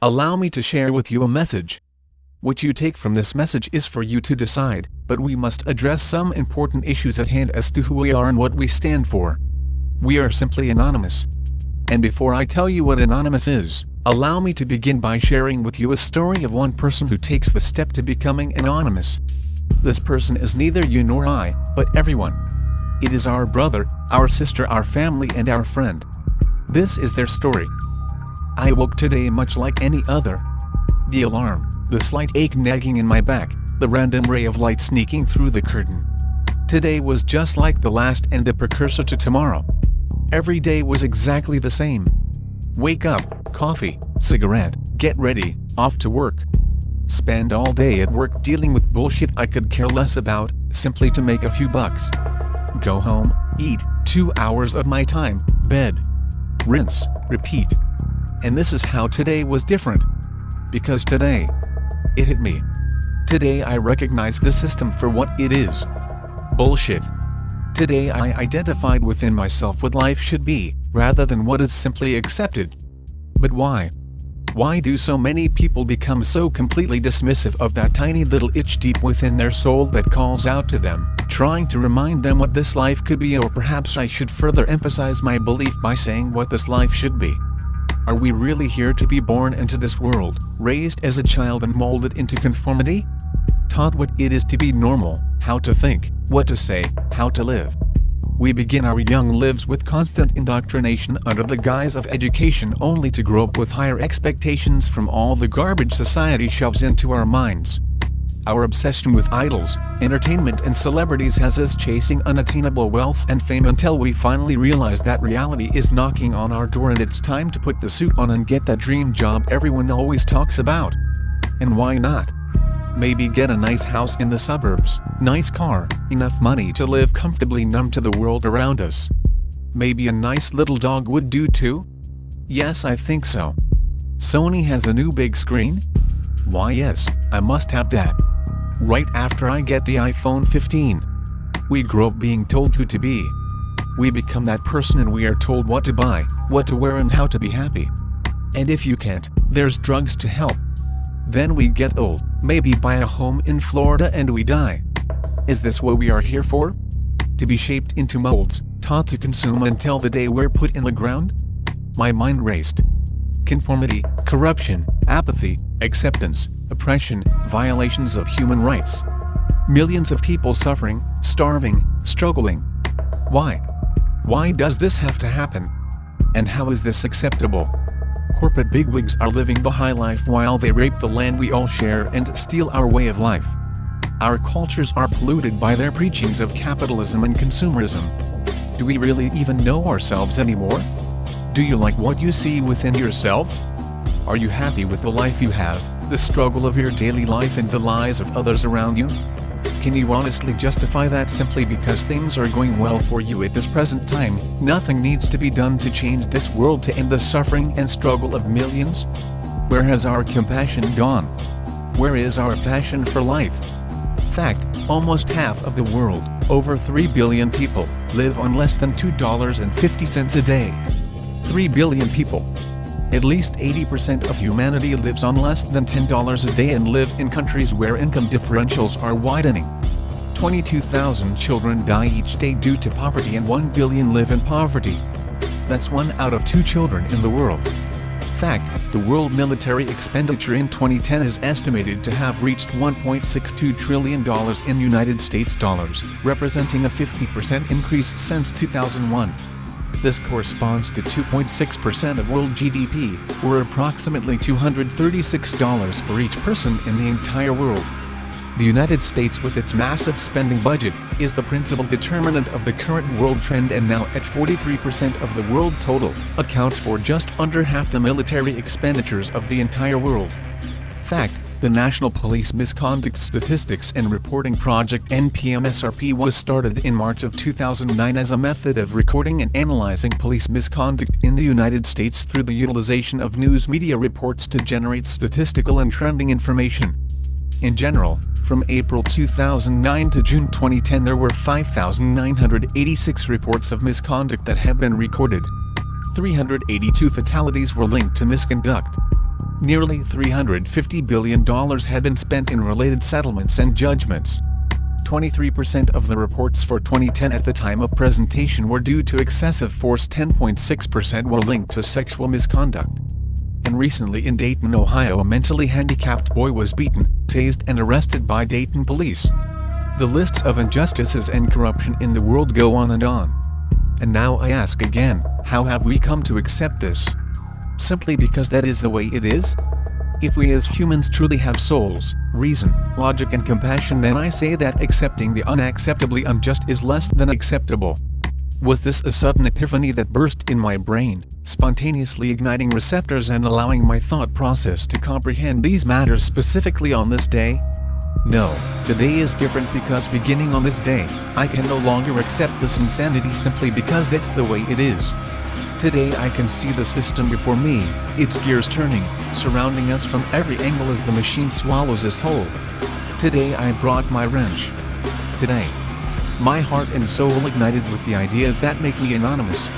allow me to share with you a message. What you take from this message is for you to decide, but we must address some important issues at hand as to who we are and what we stand for. We are simply anonymous. And before I tell you what anonymous is, allow me to begin by sharing with you a story of one person who takes the step to becoming anonymous. This person is neither you nor I, but everyone. It is our brother, our sister, our family, and our friend. This is their story. I woke today much like any other. The alarm, the slight ache nagging in my back, the random ray of light sneaking through the curtain. Today was just like the last and the precursor to tomorrow. Every day was exactly the same. Wake up, coffee, cigarette, get ready, off to work. Spend all day at work dealing with bullshit I could care less about, simply to make a few bucks. Go home, eat, 2 hours of my time, bed. Rinse, repeat. And this is how today was different. Because today, it hit me. Today I recognized the system for what it is. Bullshit. Today I identified within myself what life should be, rather than what is simply accepted. But why? Why do so many people become so completely dismissive of that tiny little itch deep within their soul that calls out to them, trying to remind them what this life could be? Or perhaps I should further emphasize my belief by saying what this life should be. Are we really here to be born into this world, raised as a child and molded into conformity? Taught what it is to be normal, how to think, what to say, how to live. We begin our young lives with constant indoctrination under the guise of education, only to grow up with higher expectations from all the garbage society shoves into our minds. Our obsession with idols, entertainment and celebrities has us chasing unattainable wealth and fame until we finally realize that reality is knocking on our door and it's time to put the suit on and get that dream job everyone always talks about. And why not? Maybe get a nice house in the suburbs, nice car, enough money to live comfortably numb to the world around us. Maybe a nice little dog would do too? Yes, I think so. Sony has a new big screen? Why yes, I must have that. Right after I get the iPhone 15. We grow up being told who to be. We become that person and we are told what to buy, what to wear and how to be happy. And if you can't, there's drugs to help. Then we get old, maybe buy a home in Florida and we die. Is this what we are here for? To be shaped into molds, taught to consume until the day we're put in the ground? My mind raced. Conformity, corruption, apathy, acceptance, oppression, violations of human rights. Millions of people suffering, starving, struggling. Why? Why does this have to happen? And how is this acceptable? Corporate bigwigs are living the high life while they rape the land we all share and steal our way of life. Our cultures are polluted by their preachings of capitalism and consumerism. Do we really even know ourselves anymore? Do you like what you see within yourself? Are you happy with the life you have, the struggle of your daily life and the lies of others around you? Can you honestly justify that simply because things are going well for you at this present time? Nothing needs to be done to change this world to end the suffering and struggle of millions? Where has our compassion gone? Where is our passion for life? Fact, almost half of the world, over 3 billion people, live on less than $2.50 a day. 3 billion people. At least 80% of humanity lives on less than $10 a day and live in countries where income differentials are widening. 22,000 children die each day due to poverty and 1 billion live in poverty. That's 1 out of 2 children in the world. Fact, the world military expenditure in 2010 is estimated to have reached $1.62 trillion in United States dollars, representing a 50% increase since 2001. This corresponds to 2.6% of world GDP, or approximately $236 for each person in the entire world. The United States, with its massive spending budget, is the principal determinant of the current world trend and now at 43% of the world total, accounts for just under half the military expenditures of the entire world. Fact, the National Police Misconduct Statistics and Reporting Project (NPMSRP) was started in March of 2009 as a method of recording and analyzing police misconduct in the United States through the utilization of news media reports to generate statistical and trending information. In general, from April 2009 to June 2010 there were 5,986 reports of misconduct that have been recorded. 382 fatalities were linked to misconduct. Nearly $350 billion had been spent in related settlements and judgments. 23% of the reports for 2010 at the time of presentation were due to excessive force, 10.6% were linked to sexual misconduct. And recently in Dayton, Ohio, a mentally handicapped boy was beaten, tased and arrested by Dayton police. The lists of injustices and corruption in the world go on and on. And now I ask again, how have we come to accept this? Simply because that is the way it is? If we as humans truly have souls, reason, logic and compassion, then I say that accepting the unacceptably unjust is less than acceptable. Was this a sudden epiphany that burst in my brain, spontaneously igniting receptors and allowing my thought process to comprehend these matters specifically on this day? No, today is different because beginning on this day, I can no longer accept this insanity simply because that's the way it is. Today I can see the system before me, its gears turning, surrounding us from every angle as the machine swallows us whole. Today I brought my wrench. Today, my heart and soul ignited with the ideas that make me anonymous.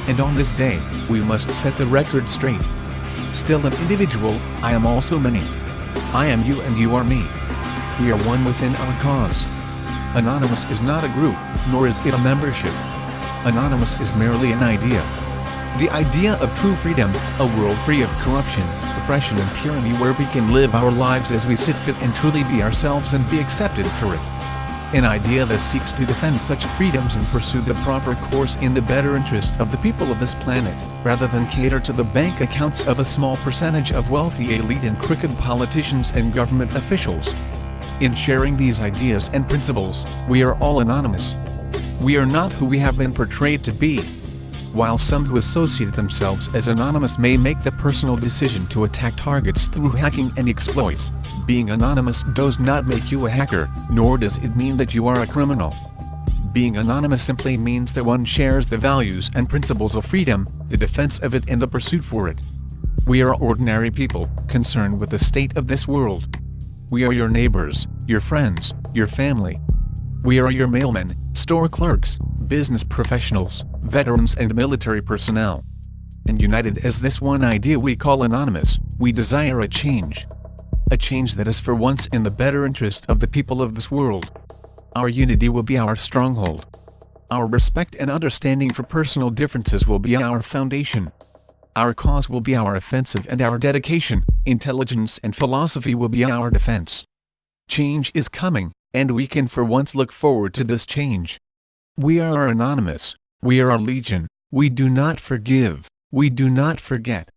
And on this day, we must set the record straight. Still an individual, I am also many. I am you and you are me. We are one within our cause. Anonymous is not a group, nor is it a membership. Anonymous is merely an idea. The idea of true freedom, a world free of corruption, oppression and tyranny, where we can live our lives as we see fit and truly be ourselves and be accepted for it. An idea that seeks to defend such freedoms and pursue the proper course in the better interest of the people of this planet, rather than cater to the bank accounts of a small percentage of wealthy elite and crooked politicians and government officials. In sharing these ideas and principles, we are all anonymous. We are not who we have been portrayed to be. While some who associate themselves as anonymous may make the personal decision to attack targets through hacking and exploits, being anonymous does not make you a hacker, nor does it mean that you are a criminal. Being anonymous simply means that one shares the values and principles of freedom, the defense of it and the pursuit for it. We are ordinary people, concerned with the state of this world. We are your neighbors, your friends, your family. We are your mailmen, store clerks, business professionals, veterans and military personnel. And united as this one idea we call anonymous, we desire a change. A change that is for once in the better interest of the people of this world. Our unity will be our stronghold. Our respect and understanding for personal differences will be our foundation. Our cause will be our offensive and our dedication, intelligence and philosophy will be our defense. Change is coming, and we can for once look forward to this change. We are anonymous, we are a legion, we do not forgive, we do not forget,